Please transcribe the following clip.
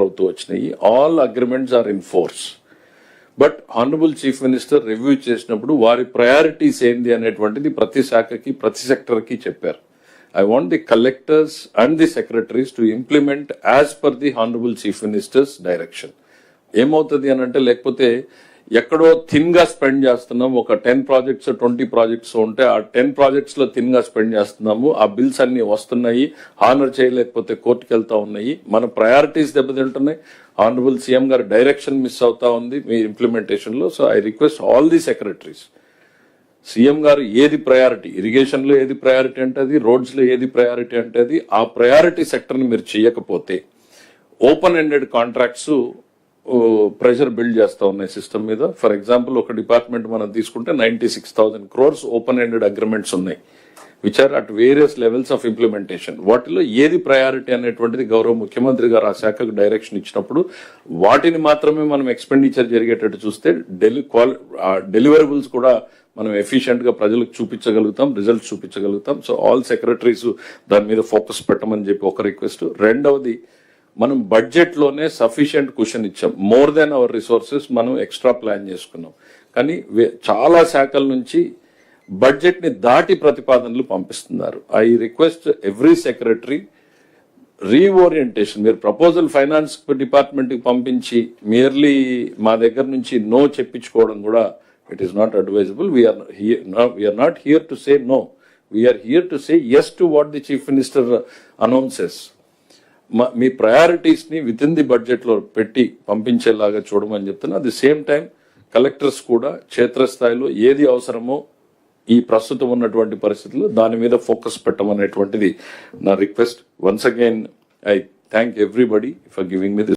అవుతూ వచ్చినాయి. All agreements are in force. But honourable chief minister review చేసినప్పుడు వారి ప్రయారిటీస్ ఏంది అనేటువంటిది ప్రతి శాఖకి ప్రతి సెక్టర్కి చెప్పారు. I want the collectors and the secretaries to implement as per the Honorable Chief Minister's direction. ఏమవుతుంది అని అంటే, లేకపోతే ఎక్కడో థిన్ గా స్పెండ్ చేస్తున్నాం, ఒక 10 ప్రాజెక్ట్స్ 20 ప్రాజెక్ట్స్ ఉంటే ఆ 10 ప్రాజెక్ట్స్ లో థిన్ గా స్పెండ్ చేస్తున్నాము, ఆ బిల్స్ అన్ని వస్తున్నాయి, హానర్ చేయలేకపోతే కోర్టుకు వెళ్తా ఉన్నాయి, మన ప్రయారిటీస్ దెబ్బతింటున్నాయి, ఆనరబుల్ సీఎం గారి డైరెక్షన్ మిస్ అవుతా ఉంది మీ ఇంప్లిమెంటేషన్ లో. So I request all the secretaries, CM గారు ఏది ప్రయారిటీ, ఇరిగేషన్ లో ఏది ప్రయారిటీ అంటే అది, రోడ్స్ లో ఏది ప్రయారిటీ అంటే అది, ఆ ప్రయారిటీ సెక్టర్ ని మీరు చేయకపోతే open ended contracts pressure build చేస్తా ఉన్నాయి సిస్టమ్ మీద. ఫర్ ఎగ్జాంపుల్ ఒక డిపార్ట్మెంట్ మనం తీసుకుంటే 96,000 crores ఓపెన్ ఎండెడ్ అగ్రిమెంట్స్ ఉన్నాయి, which are at various levels of implementation. వాటిలో ఏది ప్రయారిటీ అనేటువంటిది గౌరవ ముఖ్యమంత్రి గారు ఆ శాఖకు డైరెక్షన్ ఇచ్చినప్పుడు వాటిని మాత్రమే మనం ఎక్స్పెండిచర్ జరిగేటట్టు చూస్తే డెలివరబుల్స్ కూడా మనం ఎఫిషియెంట్ గా ప్రజలకు చూపించగలుగుతాం, రిజల్ట్స్ చూపించగలుగుతాం. సో ఆల్ సెక్రటరీస్ దాని మీద ఫోకస్ పెట్టమని చెప్పి ఒక రిక్వెస్ట్. రెండవది, మనం బడ్జెట్ లోనే సఫిషియెంట్ కుషన్ ఇచ్చాం, మోర్ దెన్ అవర్ రిసోర్సెస్ మనం ఎక్స్ట్రా ప్లాన్ చేసుకున్నాం. కానీ చాలా శాఖల నుంచి బడ్జెట్ ని దాటి ప్రతిపాదనలు పంపిస్తున్నారు. I request every secretary reorientation. మీరు ప్రపోజల్ ఫైనాన్స్ డిపార్ట్మెంట్ కి పంపించి మియర్లీ మా దగ్గర నుంచి నో చెప్పించుకోవడం కూడా it is not advisable. We are not here to say no. We are here to say yes to what the chief minister announces. Me priorities ని with in the budget లో పెట్టి పంపించేలాగా చూడమని చెప్తున్నా. At the same time collectors కూడా క్షేత్రస్థాయిలో ఏది అవసరమో ఈ ప్రస్తుతం ఉన్నటువంటి పరిస్థితుల్లో దాని మీద ఫోకస్ పెట్టమనేటువంటిది నా request. Once again I thank everybody for giving me this